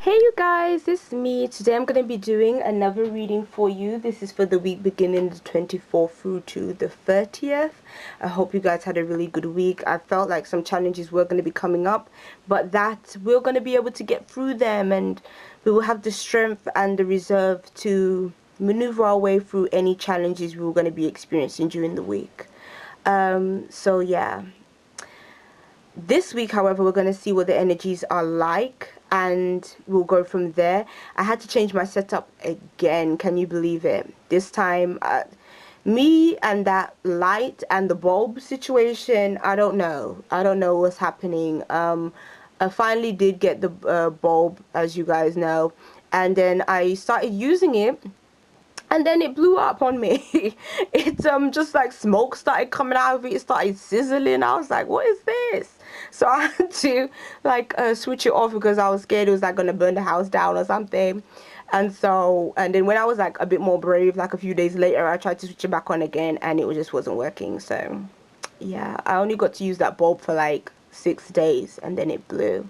Hey you guys, it's me. Today I'm going to be doing another reading for you. This is for the week beginning the 24th through to the 30th. I hope you guys had a really good week. I felt like some challenges were going to be coming up, but that we're going to be able to get through them, and we will have the strength and the reserve to maneuver our way through any challenges we were going to be experiencing during the week. So yeah. This week, however, we're going to see what the energies are like, and we'll go from there. I had to change my setup again. Can you believe it? This time, me and that light and the bulb situation, I don't know. I don't know what's happening. I finally did get the bulb, as you guys know, and then I started using it, and then it blew up on me. It just like smoke started coming out of it. It started sizzling. I was like, what is this? So I had to like switch it off because I was scared it was like gonna burn the house down or something. And then when I was like a bit more brave, like a few days later, I tried to switch it back on again, and it just wasn't working. So yeah, I only got to use that bulb for like 6 days, and then it blew.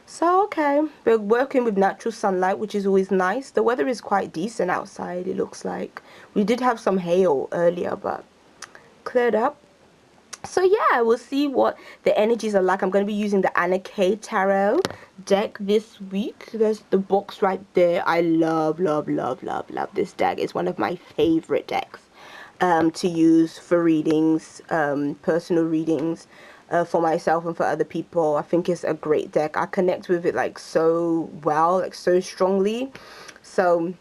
So, okay, we're working with natural sunlight, which is always nice. The weather is quite decent outside, it looks like. We did have some hail earlier, but cleared up. So, yeah, we'll see what the energies are like. I'm going to be using the Anna K Tarot deck this week. There's the box right there. I love, love, love, love, love this deck. It's one of my favorite decks to use for readings, personal readings. For myself and for other people. I think it's a great deck. I connect with it like so well, like so strongly. So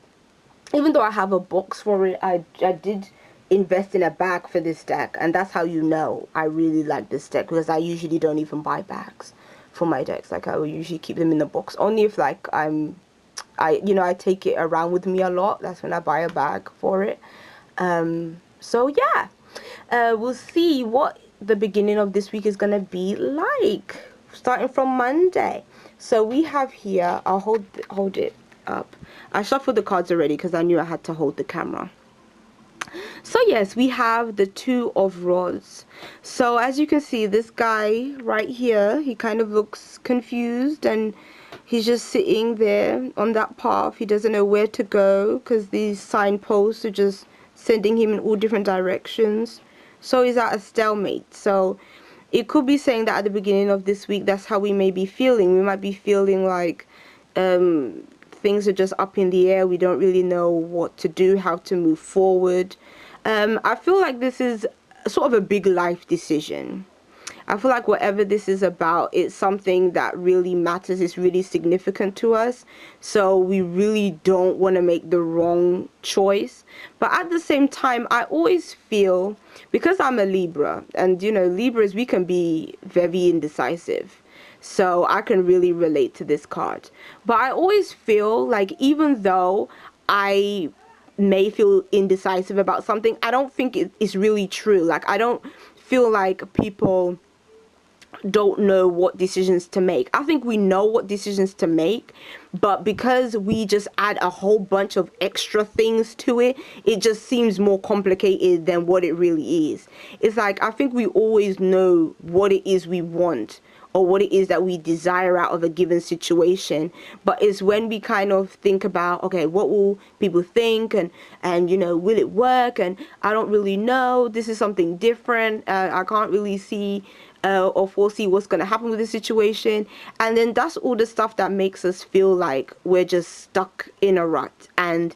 even though I have a box for it, I did invest in a bag for this deck, and that's how you know I really like this deck, because I usually don't even buy bags for my decks. Like, I will usually keep them in the box only if like I take it around with me a lot. That's when I buy a bag for it. So yeah, we'll see what the beginning of this week is gonna be like, starting from Monday. So we have here, I'll hold it up. I shuffled the cards already because I knew I had to hold the camera. So yes, we have the Two of Rods. So as you can see, this guy right here, he kind of looks confused, and he's just sitting there on that path. He doesn't know where to go because these signposts are just sending him in all different directions. So he's at a stalemate. So it could be saying that at the beginning of this week, that's how we may be feeling. We might be feeling like things are just up in the air. We don't really know what to do, how to move forward. I feel like this is sort of a big life decision. I feel like whatever this is about, it's something that really matters, it's really significant to us. So we really don't want to make the wrong choice. But at the same time, I always feel, because I'm a Libra, and you know, Libras, we can be very indecisive. So I can really relate to this card. But I always feel like even though I may feel indecisive about something, I don't think it's really true. Like, I don't feel like people don't know what decisions to make. I think we know what decisions to make, but because we just add a whole bunch of extra things to it, it just seems more complicated than what it really is. It's like, I think we always know what it is we want, or what it is that we desire out of a given situation, but it's when we kind of think about, okay, what will people think, and you know, will it work, and I don't really know, this is something different, I can't really see or foresee what's going to happen with the situation. And then that's all the stuff that makes us feel like we're just stuck in a rut, and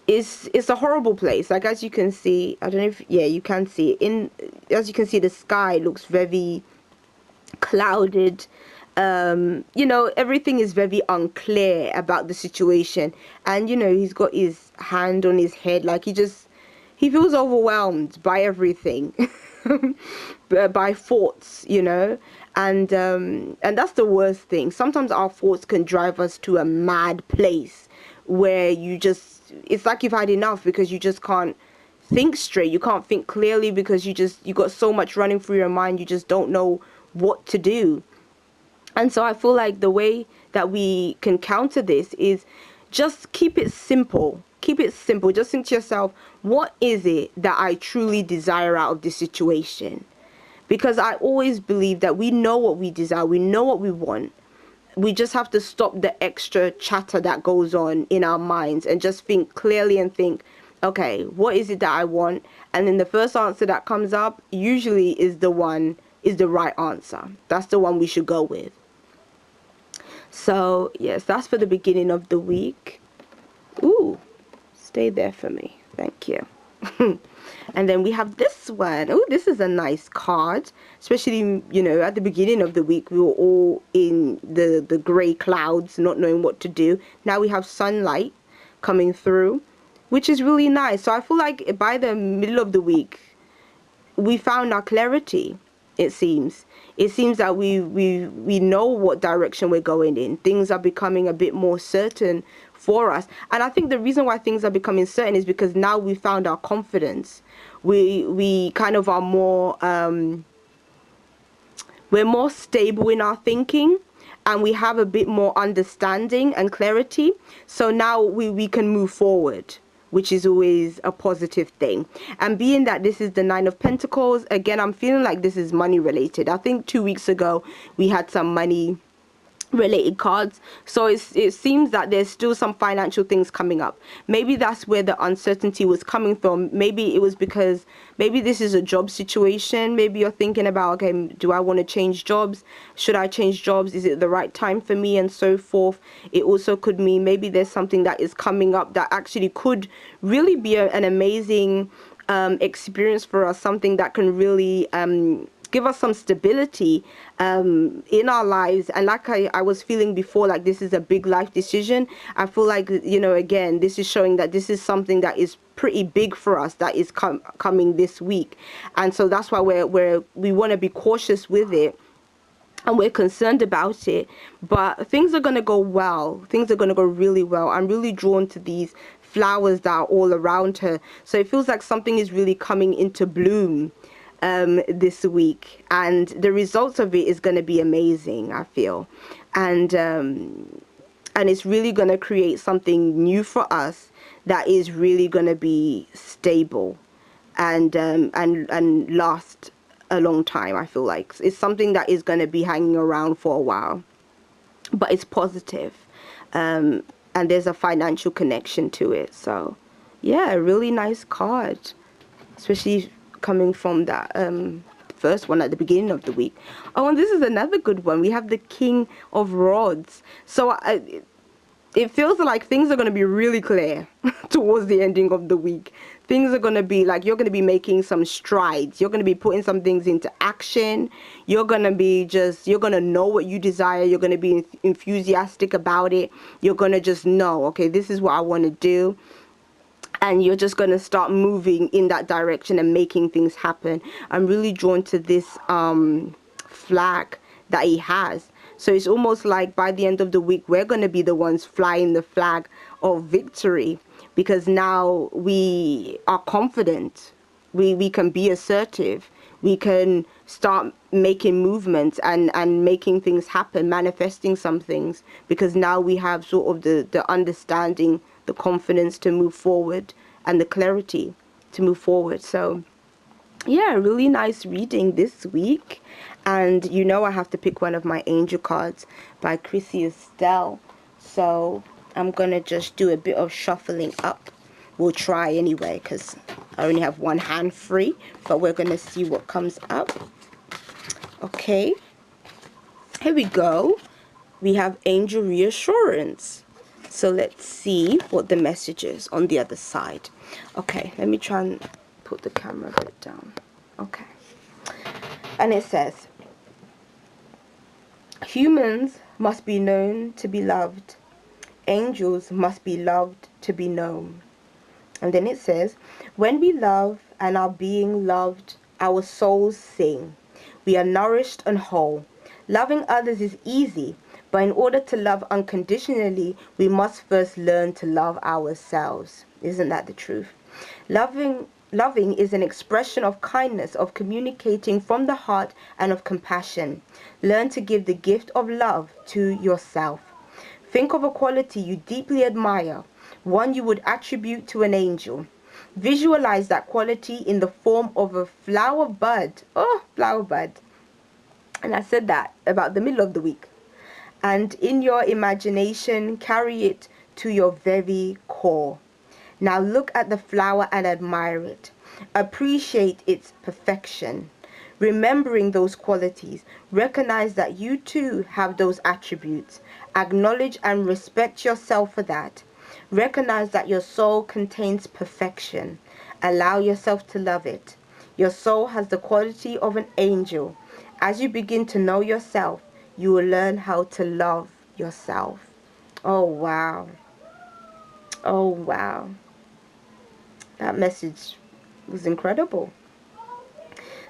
it's a horrible place. Like, as you can see, I don't know if, yeah, you can see it in, as you can see, the sky looks very clouded. You know, everything is very unclear about the situation, and you know, he's got his hand on his head, like he feels overwhelmed by everything. By thoughts, you know, and that's the worst thing. Sometimes our thoughts can drive us to a mad place where it's like you've had enough, because you just can't think straight, you can't think clearly, because you got so much running through your mind, you just don't know what to do. And so I feel like the way that we can counter this is just keep it simple. Keep it simple. Just think to yourself, what is it that I truly desire out of this situation? Because I always believe that we know what we desire, we know what we want. we just have to stop the extra chatter that goes on in our minds and just think clearly and think, okay, what is it that I want? And then the first answer that comes up usually is the right answer. That's the one we should go with. So yes, that's for the beginning of the week. Ooh, stay there for me. Thank you. And then we have this one. Oh, this is a nice card. Especially, at the beginning of the week, we were all in the grey clouds, not knowing what to do. Now we have sunlight coming through, which is really nice. So I feel like by the middle of the week, we found our clarity. It seems that we know what direction we're going in. Things are becoming a bit more certain for us, and I think the reason why things are becoming certain is because now we found our confidence. We kind of are more we're more stable in our thinking, and we have a bit more understanding and clarity. So now we can move forward, which is always a positive thing. And being that this is the Nine of Pentacles, again, I'm feeling like this is money related. I think 2 weeks ago we had some money related cards, so it seems that there's still some financial things coming up. Maybe that's where the uncertainty was coming from. Maybe it was because maybe this is a job situation. Maybe you're thinking about, okay, do I want to change jobs? Should I change jobs? Is it the right time for me, and so forth? It also could mean maybe there's something that is coming up that actually could really be an amazing experience for us, something that can really give us some stability in our lives. And like I was feeling before, like this is a big life decision. I feel like, again, this is showing that this is something that is pretty big for us, that is coming this week. And so that's why we want to be cautious with it, and we're concerned about it. But things are going to go well. Things are going to go really well. I'm really drawn to these flowers that are all around her. So it feels like something is really coming into bloom this week, and the results of it is going to be amazing, I feel. And it's really going to create something new for us that is really going to be stable and last a long time. I feel like it's something that is going to be hanging around for a while, but it's positive, and there's a financial connection to it. So yeah, a really nice card, especially coming from that first one at the beginning of the week. Oh, and this is another good one. We have the King of Rods. So it feels like things are going to be really clear towards the ending of the week. Things are going to be like, you're going to be making some strides. You're going to be putting some things into action. You're going to know what you desire. You're going to be enthusiastic about it. You're going to just know, okay, this is what I want to do. And you're just going to start moving in that direction and making things happen. I'm really drawn to this flag that he has. So it's almost like by the end of the week, we're going to be the ones flying the flag of victory, because now we are confident. We can be assertive. We can start making movements and making things happen, manifesting some things, because now we have sort of the understanding, the confidence to move forward, and the clarity to move forward. So yeah, really nice reading this week. And I have to pick one of my angel cards by Chrissy Estelle. So I'm gonna just do a bit of shuffling up. We'll try anyway, because I only have one hand free, but we're gonna see what comes up. Okay, here we go. We have angel reassurance. So let's see what the message is on the other side. Okay, let me try and put the camera a bit down. Okay. And it says, humans must be known to be loved. Angels must be loved to be known. And then it says, when we love and are being loved, our souls sing. We are nourished and whole. Loving others is easy, but in order to love unconditionally, we must first learn to love ourselves. Isn't that the truth? Loving is an expression of kindness, of communicating from the heart, and of compassion. Learn to give the gift of love to yourself. Think of a quality you deeply admire, one you would attribute to an angel. Visualize that quality in the form of a flower bud. Oh, flower bud. And I said that about the middle of the week. and in your imagination, carry it to your very core. Now look at the flower and admire it. Appreciate its perfection. Remembering those qualities, recognize that you too have those attributes. Acknowledge and respect yourself for that. Recognize that your soul contains perfection. Allow yourself to love it. Your soul has the quality of an angel. As you begin to know yourself, you will learn how to love yourself. Oh, wow. Oh, wow. That message was incredible.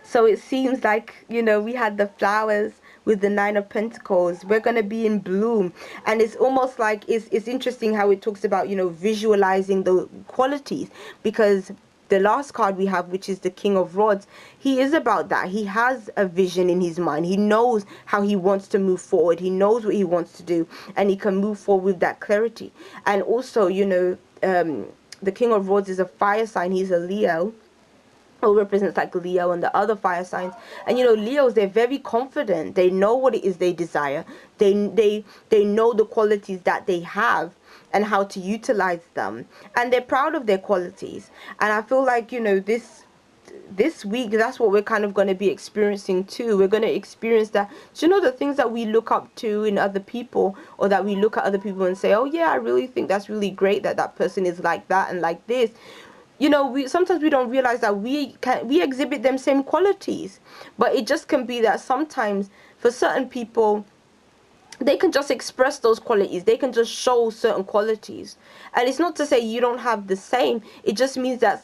So it seems like, we had the flowers with the Nine of Pentacles. We're going to be in bloom. And it's almost like, it's interesting how it talks about, visualizing the qualities. Because the last card we have, which is the King of Rods, he is about that. He has a vision in his mind. He knows how he wants to move forward. He knows what he wants to do. And he can move forward with that clarity. And also, the King of Rods is a fire sign. He's a Leo, who represents like Leo and the other fire signs. And Leos, they're very confident. They know what it is they desire. They know the qualities that they have and how to utilize them, and they're proud of their qualities. And I feel like this week, that's what we're kind of going to be experiencing too. We're going to experience that. The things that we look up to in other people, or that we look at other people and say, oh yeah, I really think that's really great that that person is like that and like this. We sometimes we don't realize that we exhibit them same qualities, but it just can be that sometimes for certain people, they can just express those qualities. They can just show certain qualities. And it's not to say you don't have the same. It just means that,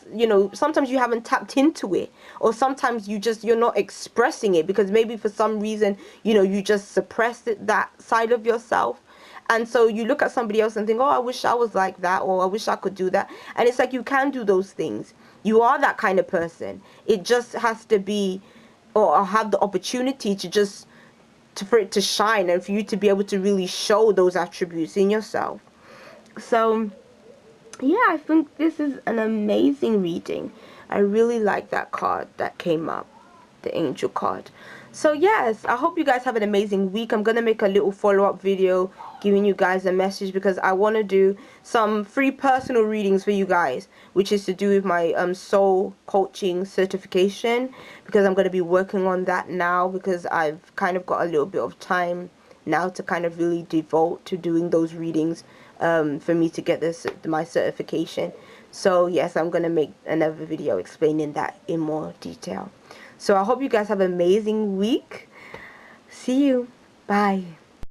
sometimes you haven't tapped into it. Or sometimes you're not expressing it because maybe for some reason, you just suppressed that side of yourself. And so you look at somebody else and think, oh, I wish I was like that, or I wish I could do that. And it's like, you can do those things. You are that kind of person. It just has to be, or have the opportunity to just, for it to shine, and for you to be able to really show those attributes in yourself. So yeah, I think this is an amazing reading. I really like that card that came up, the angel card. So yes, I hope you guys have an amazing week. I'm gonna make a little follow-up video giving you guys a message, because I want to do some free personal readings for you guys, which is to do with my soul coaching certification, because I'm going to be working on that now, because I've kind of got a little bit of time now to kind of really devote to doing those readings for me to get my certification. So yes, I'm going to make another video explaining that in more detail. So I hope you guys have an amazing week. See you. Bye.